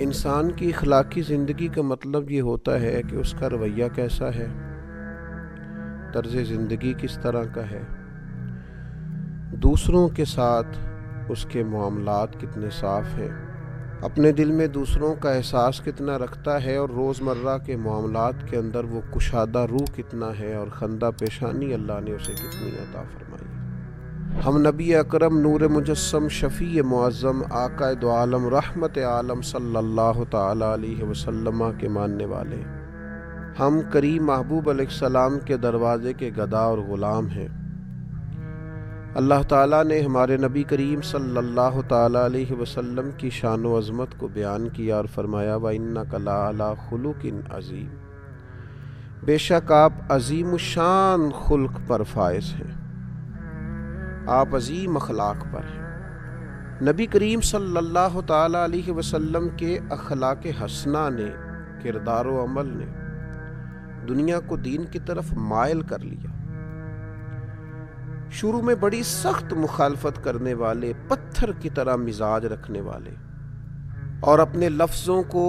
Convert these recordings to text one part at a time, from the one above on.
انسان کی اخلاقی زندگی کا مطلب یہ ہوتا ہے کہ اس کا رویہ کیسا ہے، طرز زندگی کس طرح کا ہے، دوسروں کے ساتھ اس کے معاملات کتنے صاف ہیں، اپنے دل میں دوسروں کا احساس کتنا رکھتا ہے، اور روزمرہ کے معاملات کے اندر وہ کشادہ روح کتنا ہے، اور خندہ پیشانی اللہ نے اسے کتنی عطا فرمائی۔ ہم نبی اکرم نور مجسم شفیع معظم آقا دو عالم رحمت عالم صلی اللہ تعالی علیہ وسلم کے ماننے والے، ہم کریم محبوب علیہ السلام کے دروازے کے گدا اور غلام ہیں۔ اللہ تعالیٰ نے ہمارے نبی کریم صلی اللہ تعالی علیہ وسلم کی شان و عظمت کو بیان کیا اور فرمایا وَإِنَّكَ لَعَلَىٰ خُلُقٍ عَظِيمٍ، بے شک آپ عظیم الشان خلق پر فائز ہیں، آپ عظیم اخلاق پر ہیں۔ نبی کریم صلی اللہ تعالی علیہ وسلم کے اخلاق حسنہ نے، کردار و عمل نے دنیا کو دین کی طرف مائل کر لیا۔ شروع میں بڑی سخت مخالفت کرنے والے، پتھر کی طرح مزاج رکھنے والے، اور اپنے لفظوں کو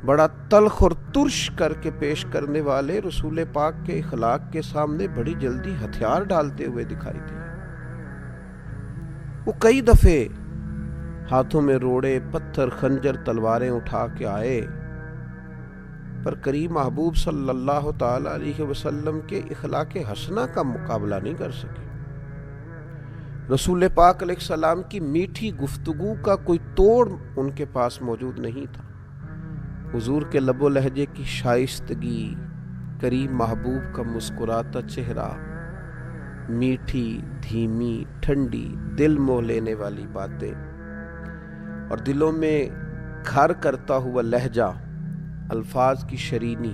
بڑا تلخ اور ترش کر کے پیش کرنے والے رسول پاک کے اخلاق کے سامنے بڑی جلدی ہتھیار ڈالتے ہوئے دکھائی دیے۔ وہ کئی دفعے ہاتھوں میں روڑے، پتھر، خنجر، تلواریں اٹھا کے آئے، پر کریم محبوب صلی اللہ تعالی علیہ وسلم کے اخلاق حسنہ کا مقابلہ نہیں کر سکے۔ رسول پاک علیہ السلام کی میٹھی گفتگو کا کوئی توڑ ان کے پاس موجود نہیں تھا۔ حضور کے لب و لہجے کی شائستگی، کریم محبوب کا مسکراتا چہرہ، میٹھی، دھیمی، ٹھنڈی، دل موہ لینے والی باتیں، اور دلوں میں گھر کرتا ہوا لہجہ، الفاظ کی شرینی،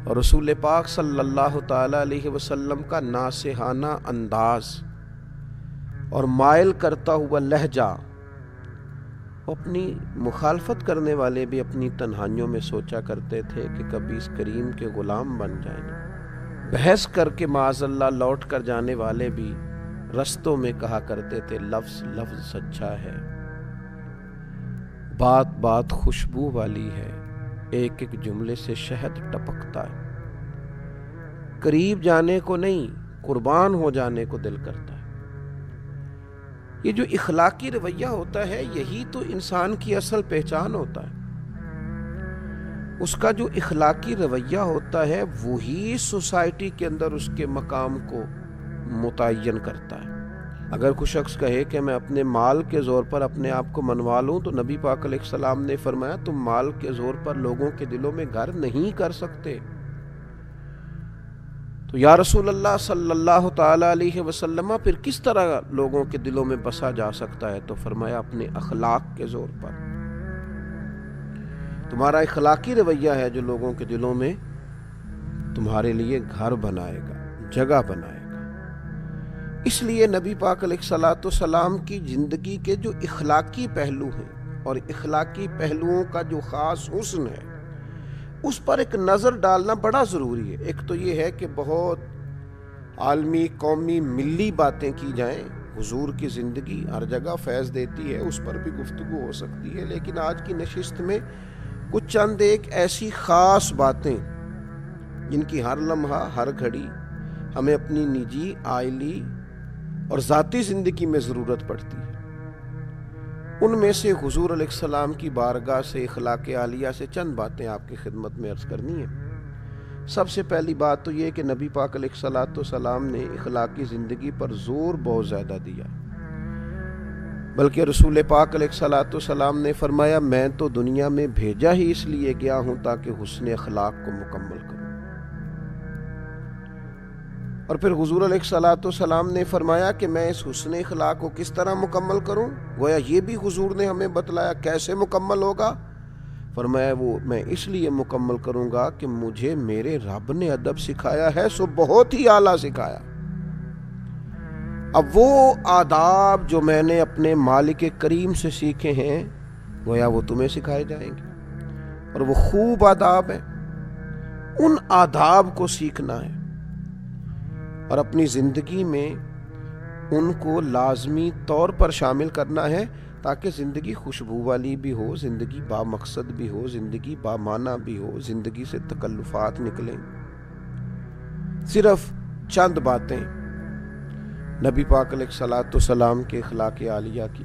اور رسول پاک صلی اللہ تعالی علیہ وسلم کا ناصحانہ انداز اور مائل کرتا ہوا لہجہ۔ اپنی مخالفت کرنے والے بھی اپنی تنہائیوں میں سوچا کرتے تھے کہ کبھی اس کریم کے غلام بن جائیں۔ بحث کر کے معاذ اللہ لوٹ کر جانے والے بھی رستوں میں کہا کرتے تھے لفظ لفظ سچا ہے، بات بات خوشبو والی ہے، ایک ایک جملے سے شہد ٹپکتا ہے۔ قریب جانے کو نہیں، قربان ہو جانے کو دل کرتا ہے۔ یہ جو اخلاقی رویہ ہوتا ہے، یہی تو انسان کی اصل پہچان ہوتا ہے۔ اس کا جو اخلاقی رویہ ہوتا ہے وہی سوسائٹی کے اندر اس کے مقام کو متعین کرتا ہے۔ اگر کوئی شخص کہے کہ میں اپنے مال کے زور پر اپنے آپ کو منوا لوں، تو نبی پاک علیہ السلام نے فرمایا تم مال کے زور پر لوگوں کے دلوں میں گھر نہیں کر سکتے۔ تو یا رسول اللہ صلی اللہ تعالی علیہ وسلم، پھر کس طرح لوگوں کے دلوں میں بسا جا سکتا ہے؟ تو فرمایا اپنے اخلاق کے زور پر۔ تمہارا اخلاقی رویہ ہے جو لوگوں کے دلوں میں تمہارے لیے گھر بنائے گا، جگہ بنائے گا۔ اس لیے نبی پاک علیہ السلام کی زندگی کے جو اخلاقی پہلو ہیں اور اخلاقی پہلوؤں کا جو خاص حسن ہے، اس پر ایک نظر ڈالنا بڑا ضروری ہے۔ ایک تو یہ ہے کہ بہت عالمی، قومی، ملی باتیں کی جائیں۔ حضور کی زندگی ہر جگہ فیض دیتی ہے، اس پر بھی گفتگو ہو سکتی ہے، لیکن آج کی نشست میں کچھ چند ایک ایسی خاص باتیں جن کی ہر لمحہ، ہر گھڑی ہمیں اپنی نجی، عائلی اور ذاتی زندگی میں ضرورت پڑتی ہے، ان میں سے حضور علیہ السلام کی بارگاہ سے، اخلاق عالیہ سے چند باتیں آپ کی خدمت میں عرض کرنی ہیں۔ سب سے پہلی بات تو یہ کہ نبی پاک علیہ السلام نے اخلاقی زندگی پر زور بہت زیادہ دیا، بلکہ رسول پاک علیہ السلام نے فرمایا میں تو دنیا میں بھیجا ہی اس لیے گیا ہوں تاکہ حسن اخلاق کو مکمل کروں۔ اور پھر حضور علیہ السلام نے فرمایا کہ میں اس حسن اخلاق کو کس طرح مکمل کروں؟ گویا یہ بھی حضور نے ہمیں بتلایا کیسے مکمل ہوگا۔ فرمایا وہ میں اس لیے مکمل کروں گا کہ مجھے میرے رب نے ادب سکھایا ہے، سو بہت ہی اعلیٰ سکھایا۔ اب وہ آداب جو میں نے اپنے مالک کریم سے سیکھے ہیں، گویا وہ تمہیں سکھائے جائیں گے، اور وہ خوب آداب ہیں، ان آداب کو سیکھنا ہے اور اپنی زندگی میں ان کو لازمی طور پر شامل کرنا ہے، تاکہ زندگی خوشبو والی بھی ہو، زندگی با مقصد بھی ہو، زندگی با معنی بھی ہو، زندگی سے تکلفات نکلیں۔ صرف چند باتیں نبی پاک علیہ الصلوۃ والسلام کے اخلاق عالیہ کی۔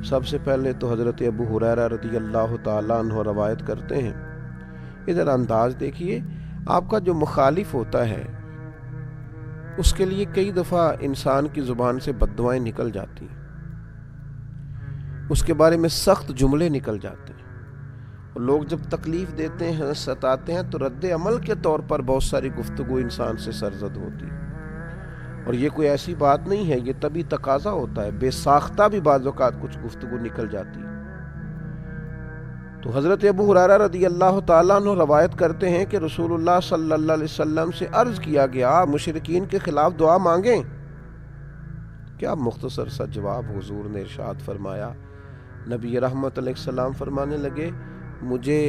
سب سے پہلے تو حضرت ابو ہریرہ رضی اللہ تعالیٰ عنہ روایت کرتے ہیں، ادھر انداز دیکھیے، آپ کا جو مخالف ہوتا ہے اس کے لیے کئی دفعہ انسان کی زبان سے بد دعائیں نکل جاتی ہیں، اس کے بارے میں سخت جملے نکل جاتے ہیں، اور لوگ جب تکلیف دیتے ہیں، ستاتے ہیں، تو رد عمل کے طور پر بہت ساری گفتگو انسان سے سرزد ہوتی ہے۔ اور یہ کوئی ایسی بات نہیں ہے، یہ طبی تقاضا ہوتا ہے، بے ساختہ بھی بعض اوقات کچھ گفتگو نکل جاتی ہے۔ تو حضرت ابو ہریرہ رضی اللہ تعالیٰ عنہ روایت کرتے ہیں کہ رسول اللہ صلی اللہ علیہ وسلم سے عرض کیا گیا، مشرکین کے خلاف دعا مانگیں؟ کیا مختصر سا جواب حضور نے ارشاد فرمایا، نبی رحمت علیہ السلام فرمانے لگے، مجھے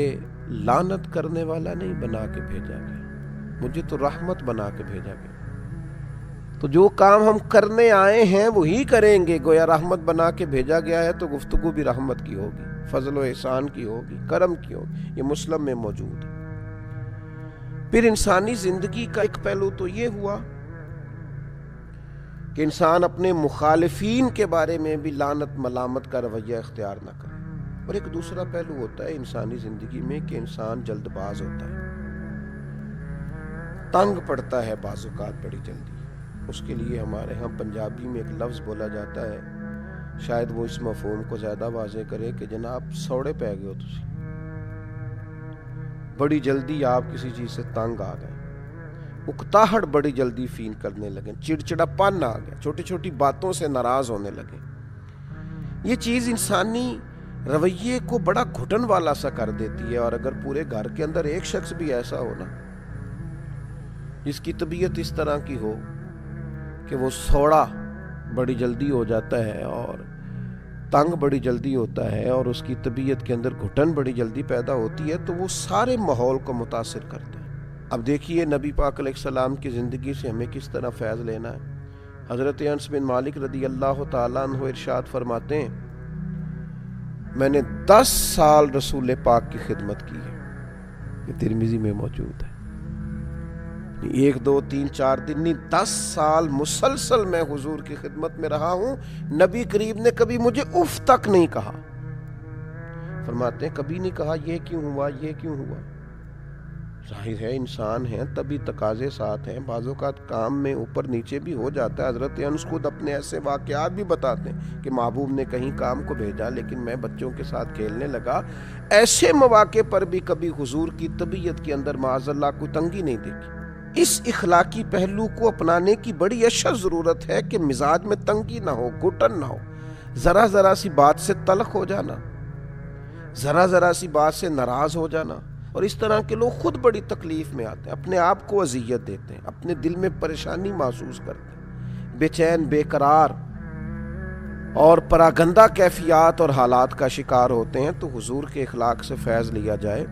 لعنت کرنے والا نہیں بنا کے بھیجا گیا، مجھے تو رحمت بنا کے بھیجا گیا۔ تو جو کام ہم کرنے آئے ہیں وہی کریں گے، گویا رحمت بنا کے بھیجا گیا ہے، تو گفتگو بھی رحمت کی ہوگی، فضل و احسان کی ہوگی، کرم کی ہوگی۔ یہ مسلم میں موجود ہے۔ پھر انسانی زندگی کا ایک پہلو تو یہ ہوا کہ انسان اپنے مخالفین کے بارے میں بھی لعنت ملامت کا رویہ اختیار نہ کرے، اور ایک دوسرا پہلو ہوتا ہے انسانی زندگی میں کہ انسان جلد باز ہوتا ہے، تنگ پڑتا ہے بعض اوقات بڑی جلدی۔ اس کے لیے ہمارے ہاں پنجابی میں ایک لفظ بولا جاتا ہے، شاید وہ اس مفہوم کو زیادہ واضح کرے کہ جناب سوڑے پہ گئے ہو تسی، بڑی جلدی آپ کسی چیز سے تنگ آ گئے، اکتاہٹ بڑی جلدی فیل کرنے لگے، چڑچڑا پن آ گیا، چھوٹی چھوٹی باتوں سے ناراض ہونے لگے۔ یہ چیز انسانی رویے کو بڑا گھٹن والا سا کر دیتی ہے، اور اگر پورے گھر کے اندر ایک شخص بھی ایسا ہو نا جس کی طبیعت اس طرح کی ہو کہ وہ سوڑا بڑی جلدی ہو جاتا ہے اور تنگ بڑی جلدی ہوتا ہے، اور اس کی طبیعت کے اندر گھٹن بڑی جلدی پیدا ہوتی ہے، تو وہ سارے ماحول کو متاثر کرتا ہے۔ اب دیکھیے نبی پاک علیہ السلام کی زندگی سے ہمیں کس طرح فیض لینا ہے۔ حضرت انس بن مالک رضی اللہ تعالیٰ عنہ ارشاد فرماتے ہیں، میں نے 10 سال رسول پاک کی خدمت کی ہے، یہ ترمذی میں موجود ہے۔ 1 2 3 4 دن نہیں، 10 سال مسلسل میں حضور کی خدمت میں رہا ہوں، نبی کریم نے کبھی مجھے اف تک نہیں کہا۔ فرماتے ہیں کبھی نہیں کہا یہ کیوں ہوا، یہ کیوں ہوا۔ ظاہر ہے انسان ہیں، طبی تقاضے ساتھ ہیں، بعض اوقات کام میں اوپر نیچے بھی ہو جاتا ہے۔ حضرت انس خود اپنے ایسے واقعات بھی بتاتے ہیں کہ محبوب نے کہیں کام کو بھیجا لیکن میں بچوں کے ساتھ کھیلنے لگا، ایسے مواقع پر بھی کبھی حضور کی طبیعت کے اندر معاذ اللہ کوئی تنگی نہیں دیکھی۔ اس اخلاقی پہلو کو اپنانے کی بڑی اشد ضرورت ہے کہ مزاج میں تنگی نہ ہو، گھٹن نہ ہو، ذرا ذرا سی بات سے تلخ ہو جانا، ذرا ذرا سی بات سے ناراض ہو جانا۔ اور اس طرح کے لوگ خود بڑی تکلیف میں آتے ہیں، اپنے آپ کو اذیت دیتے ہیں، اپنے دل میں پریشانی محسوس کرتے ہیں، بے چین، بے قرار اور پراگندہ کیفیات اور حالات کا شکار ہوتے ہیں۔ تو حضور کے اخلاق سے فیض لیا جائے۔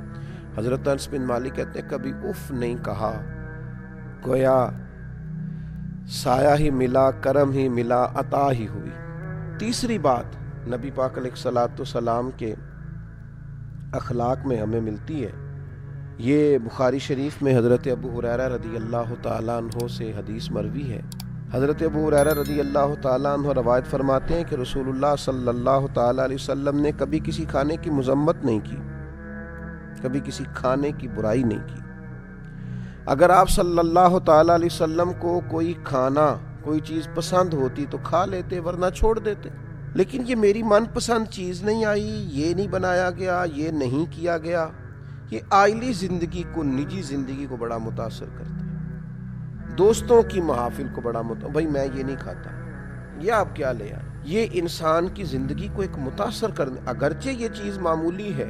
حضرت انس بن مالک کہتے ہیں کبھی اف نہیں کہا، گویا سایہ ہی ملا، کرم ہی ملا، عطا ہی ہوئی۔ تیسری بات نبی پاک علیہ الصلوۃ والسلام کے اخلاق میں ہمیں ملتی ہے، یہ بخاری شریف میں حضرت ابو ہریرہ رضی اللہ تعالیٰ عنہ سے حدیث مروی ہے۔ حضرت ابو ہریرہ رضی اللہ تعالیٰ عنہ روایت فرماتے ہیں کہ رسول اللہ صلی اللہ تعالیٰ علیہ وسلم نے کبھی کسی کھانے کی مذمت نہیں کی، کبھی کسی کھانے کی برائی نہیں کی۔ اگر آپ صلی اللہ تعالیٰ علیہ وسلم کو کوئی کھانا، کوئی چیز پسند ہوتی تو کھا لیتے، ورنہ چھوڑ دیتے، لیکن یہ میری من پسند چیز نہیں آئی، یہ نہیں بنایا گیا، یہ نہیں کیا گیا۔ یہ آئلی زندگی کو، نجی زندگی کو بڑا متاثر کرتا ہے، دوستوں کی محافل کو بڑا بھائی میں یہ نہیں کھاتا، یہ آپ کیا لے آئے۔ یہ انسان کی زندگی کو ایک متاثر کرنے، اگرچہ یہ چیز معمولی ہے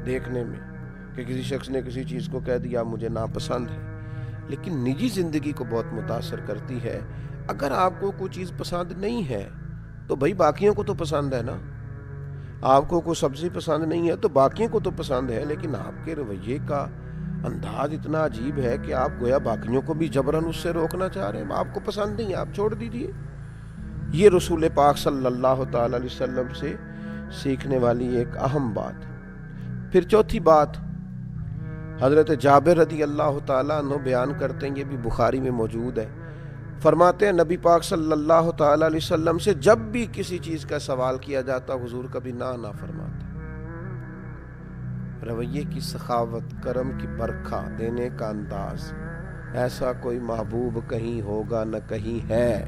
دیکھنے میں کہ کسی شخص نے کسی چیز کو کہہ دیا مجھے ناپسند ہے، لیکن نجی زندگی کو بہت متاثر کرتی ہے۔ اگر آپ کو کوئی چیز پسند نہیں ہے تو بھائی باقیوں کو تو پسند ہے نا، آپ کو کوئی سبزی پسند نہیں ہے تو باقیوں کو تو پسند ہے، لیکن آپ کے رویے کا انداز اتنا عجیب ہے کہ آپ گویا باقیوں کو بھی جبراً اس سے روکنا چاہ رہے ہیں۔ آپ کو پسند نہیں، آپ چھوڑ دیجئے۔ یہ رسول پاک صلی اللہ تعالی علیہ وسلم سے سیکھنے والی ایک اہم بات. پھر چوتھی بات حضرت جابر رضی اللہ تعالیٰ عنہ بیان کرتے ہیں، یہ بھی بخاری میں موجود ہے. فرماتے ہیں نبی پاک صلی اللہ تعالیٰ علیہ وسلم سے جب بھی کسی چیز کا سوال کیا جاتا حضور کبھی نہ فرماتے. رویے کی سخاوت، کرم کی برکھا دینے کا انداز، ایسا کوئی محبوب کہیں ہوگا نہ کہیں ہے.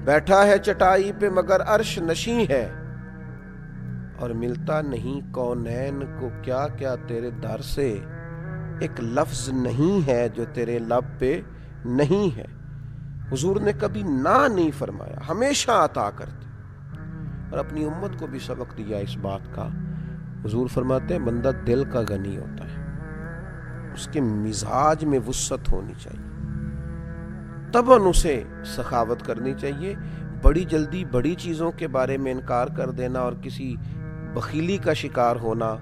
بیٹھا ہے چٹائی پہ مگر عرش نشیں ہے، اور ملتا نہیں کونین کو کیا کیا تیرے در سے. ایک لفظ نہیں ہے جو تیرے لب پہ نہیں ہے. حضور نے کبھی نہ نہیں فرمایا، ہمیشہ عطا کرتے، اور اپنی امت کو بھی سبق دیا اس بات کا. حضور فرماتے ہیں بندہ دل کا غنی ہوتا ہے، اس کے مزاج میں وسعت ہونی چاہیے، طبعاً اسے سخاوت کرنی چاہیے. بڑی جلدی بڑی چیزوں کے بارے میں انکار کر دینا اور کسی بخیلی کا شکار ہونا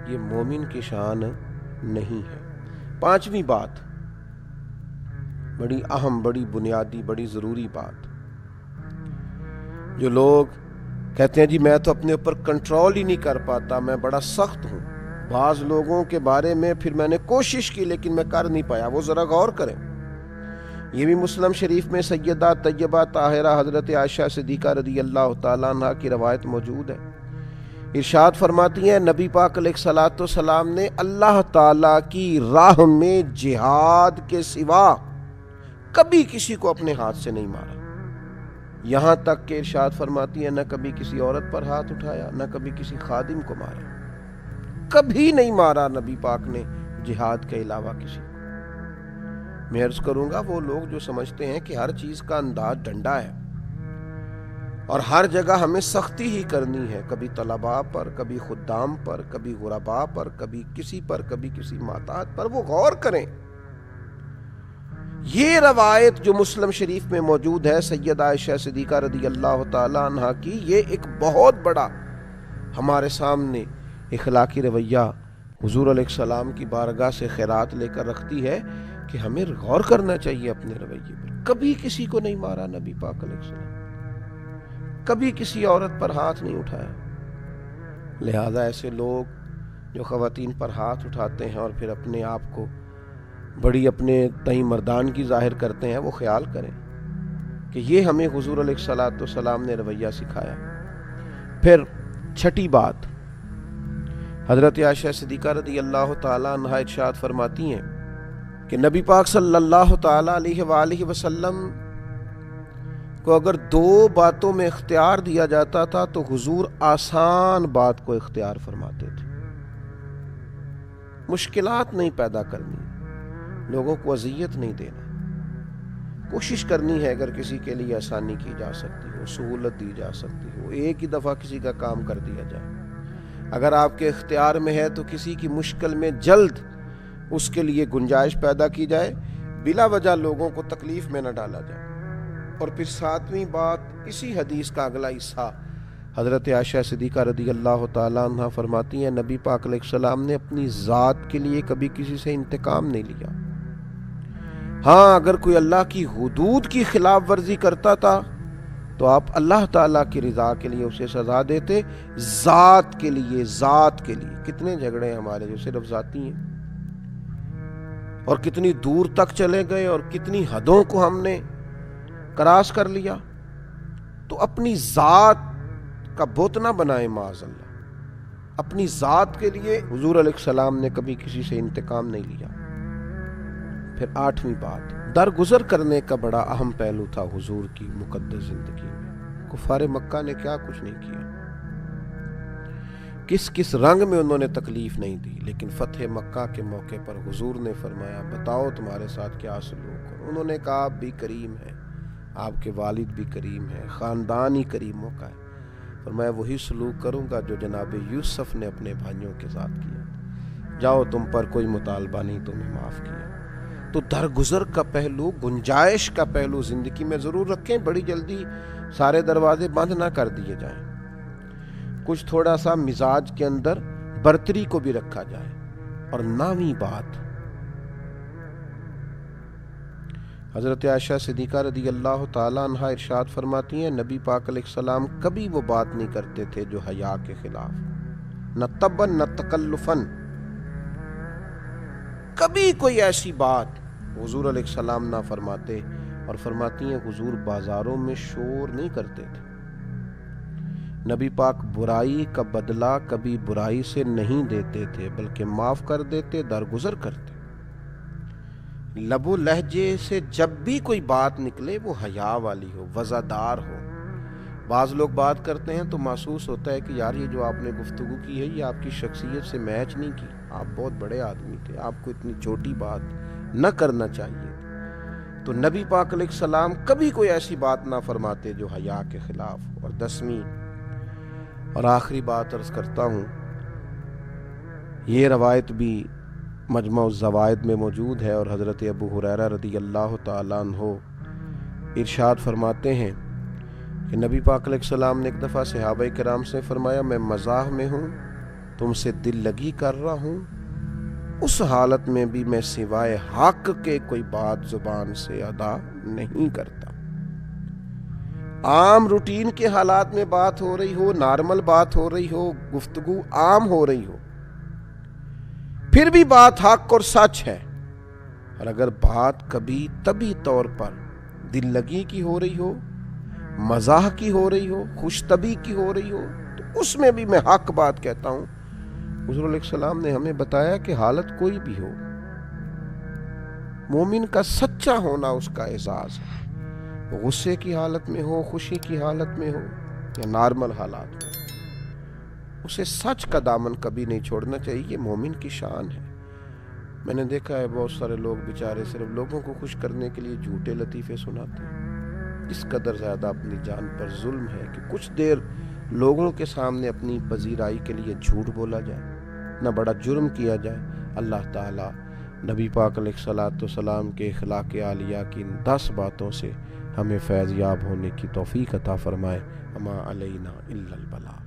یہ مومن کی شان نہیں ہے. پانچویں بات، بڑی اہم، بڑی بنیادی، بڑی ضروری بات، جو لوگ کہتے ہیں جی میں تو اپنے اوپر کنٹرول ہی نہیں کر پاتا، میں بڑا سخت ہوں. بعض لوگوں کے بارے میں پھر میں نے کوشش کی لیکن میں کر نہیں پایا. وہ ذرا غور کریں. یہ بھی مسلم شریف میں سیدہ طیبہ طاہرہ حضرت عائشہ صدیقہ رضی اللہ تعالیٰ عنہ کی روایت موجود ہے. ارشاد فرماتی ہیں نبی پاک علیہ الصلوۃ والسلام نے اللہ تعالیٰ کی راہ میں جہاد کے سوا کبھی کسی کو اپنے ہاتھ سے نہیں مارا. یہاں تک کہ ارشاد فرماتی ہے نہ کبھی کسی عورت پر ہاتھ اٹھایا، نہ کبھی کسی خادم کو مارا. کبھی نہیں مارا نبی پاک نے جہاد کے علاوہ کسی کو. میں عرض کروں گا وہ لوگ جو سمجھتے ہیں کہ ہر چیز کا انداز ڈنڈا ہے اور ہر جگہ ہمیں سختی ہی کرنی ہے، کبھی طلباء پر، کبھی خدام پر، کبھی غرباء پر، کبھی کسی پر، کبھی کسی محتاج پر، وہ غور کریں. یہ روایت جو مسلم شریف میں موجود ہے سیدہ عائشہ صدیقہ رضی اللہ تعالی عنہ کی، یہ ایک بہت بڑا ہمارے سامنے اخلاقی رویہ حضور علیہ السلام کی بارگاہ سے خیرات لے کر رکھتی ہے کہ ہمیں غور کرنا چاہیے اپنے رویے پر. کبھی کسی کو نہیں مارا نبی پاک علیہ السلام، کبھی کسی عورت پر ہاتھ نہیں اٹھایا. لہذا ایسے لوگ جو خواتین پر ہاتھ اٹھاتے ہیں اور پھر اپنے آپ کو بڑی اپنے تئیں مردان کی ظاہر کرتے ہیں، وہ خیال کریں کہ یہ ہمیں حضور علیہ الصلوۃ والسلام نے رویہ سکھایا. پھر چھٹی بات، حضرت عائشہ صدیقہ رضی اللہ تعالیٰ عنہا ارشاد فرماتی ہیں کہ نبی پاک صلی اللہ تعالیٰ علیہ وآلہ وسلم کو اگر دو باتوں میں اختیار دیا جاتا تھا تو حضور آسان بات کو اختیار فرماتے تھے. مشکلات نہیں پیدا کرنی، لوگوں کو اذیت نہیں دینا. کوشش کرنی ہے اگر کسی کے لیے آسانی کی جا سکتی ہو، سہولت دی جا سکتی ہو، ایک ہی دفعہ کسی کا کام کر دیا جائے. اگر آپ کے اختیار میں ہے تو کسی کی مشکل میں جلد اس کے لیے گنجائش پیدا کی جائے، بلا وجہ لوگوں کو تکلیف میں نہ ڈالا جائے. اور پھر ساتویں بات، اسی حدیث کا اگلا حصہ حضرت عائشہ صدیقہ رضی اللہ تعالیٰ عنہ فرماتی ہیں نبی پاک علیہ السلام نے اپنی ذات کے لیے کبھی کسی سے انتقام نہیں لیا. ہاں اگر کوئی اللہ کی حدود کی خلاف ورزی کرتا تھا تو آپ اللہ تعالیٰ کی رضا کے لیے اسے سزا دیتے. ذات کے لیے، ذات کے لیے کتنے جھگڑے ہمارے جو صرف ذاتی ہیں، اور کتنی دور تک چلے گئے اور کتنی حدوں کو ہم نے کراس کر لیا. تو اپنی ذات کا بت نہ بنائیں معاذ اللہ. اپنی ذات کے لیے حضور علیہ السلام نے کبھی کسی سے انتقام نہیں لیا. پھر آٹھویں بات، درگزر کرنے کا بڑا اہم پہلو تھا حضور کی مقدس زندگی میں. کفار مکہ نے کیا کچھ نہیں کیا، کس کس رنگ میں انہوں نے تکلیف نہیں دی، لیکن فتح مکہ کے موقع پر حضور نے فرمایا بتاؤ تمہارے ساتھ کیا سلوک ہو. انہوں نے کہا آپ بھی کریم ہیں، آپ کے والد بھی کریم ہیں، خاندان ہی کریموں کا ہے. فرمایا وہی سلوک کروں گا جو جناب یوسف نے اپنے بھائیوں کے ساتھ کیا. جاؤ تم پر کوئی مطالبہ نہیں، تمہیں معاف کیا. تو درگزر کا پہلو، گنجائش کا پہلو زندگی میں ضرور رکھیں. بڑی جلدی سارے دروازے بند نہ کر دیے جائیں. کچھ تھوڑا سا مزاج کے اندر برتری کو بھی رکھا جائے. اور 9ویں بات، حضرت عائشہ صدیقہ رضی اللہ تعالیٰ عنہ ارشاد فرماتی ہیں نبی پاک علیہ السلام کبھی وہ بات نہیں کرتے تھے جو حیا کے خلاف، نہ تبن نہ تکلفن، کبھی کوئی ایسی بات حضور علیہ السلام نہ فرماتے۔ اور فرماتی ہیں حضور بازاروں میں شور نہیں کرتے تھے، نبی پاک برائی کا بدلہ کبھی برائی سے نہیں دیتے تھے بلکہ معاف کر دیتے، درگزر کرتے۔ لب و لہجے سے جب بھی کوئی بات نکلے وہ حیا والی ہو، وزادار ہو۔ بعض لوگ بات کرتے ہیں تو محسوس ہوتا ہے کہ یار یہ جو آپ نے گفتگو کی ہے یہ آپ کی شخصیت سے میچ نہیں کی، آپ بہت بڑے آدمی تھے، آپ کو اتنی چھوٹی بات نہ کرنا چاہیے تھی۔ تو نبی پاک علیہ السلام کبھی کوئی ایسی بات نہ فرماتے جو حیا کے خلاف ہو۔ اور 10ویں اور آخری بات عرض کرتا ہوں، یہ روایت بھی مجمع الزوائد میں موجود ہے، اور حضرت ابو ہریرہ رضی اللہ تعالیٰ عنہ ارشاد فرماتے ہیں کہ نبی پاک علیہ السلام نے ایک دفعہ صحابہ کرام سے فرمایا میں مزاح میں ہوں، تم سے دل لگی کر رہا ہوں، اس حالت میں بھی میں سوائے حق کے کوئی بات زبان سے ادا نہیں کرتا۔ عام روٹین کے حالات میں بات ہو رہی ہو، نارمل بات ہو رہی ہو، گفتگو عام ہو رہی ہو، پھر بھی بات حق اور سچ ہے، اور اگر بات کبھی طبی طور پر دل لگی کی ہو رہی ہو، مزاح کی ہو رہی ہو، خوش طبی کی ہو رہی ہو، تو اس میں بھی میں حق بات کہتا ہوں۔ حضور علیہ السلام نے ہمیں بتایا کہ حالت کوئی بھی ہو، مومن کا سچا ہونا اس کا اعزاز ہے، غصے کی حالت میں ہو، خوشی کی حالت میں ہو یا نارمل حالات میں، اسے سچ کا دامن کبھی نہیں چھوڑنا چاہیے، یہ مومن کی شان ہے۔ میں نے دیکھا ہے بہت سارے لوگ بیچارے صرف لوگوں کو خوش کرنے کے لیے جھوٹے لطیفے سناتے ہیں، اس قدر زیادہ اپنی جان پر ظلم ہے کہ کچھ دیر لوگوں کے سامنے اپنی پذیرائی کے لیے جھوٹ بولا جائے، نہ بڑا جرم کیا جائے۔ اللہ تعالیٰ نبی پاک علیہ السلام کے اخلاق عالیہ کی ان 10 باتوں سے ہمیں فیض یاب ہونے کی توفیق عطا فرمائے۔ اما علینا الا البلاغ۔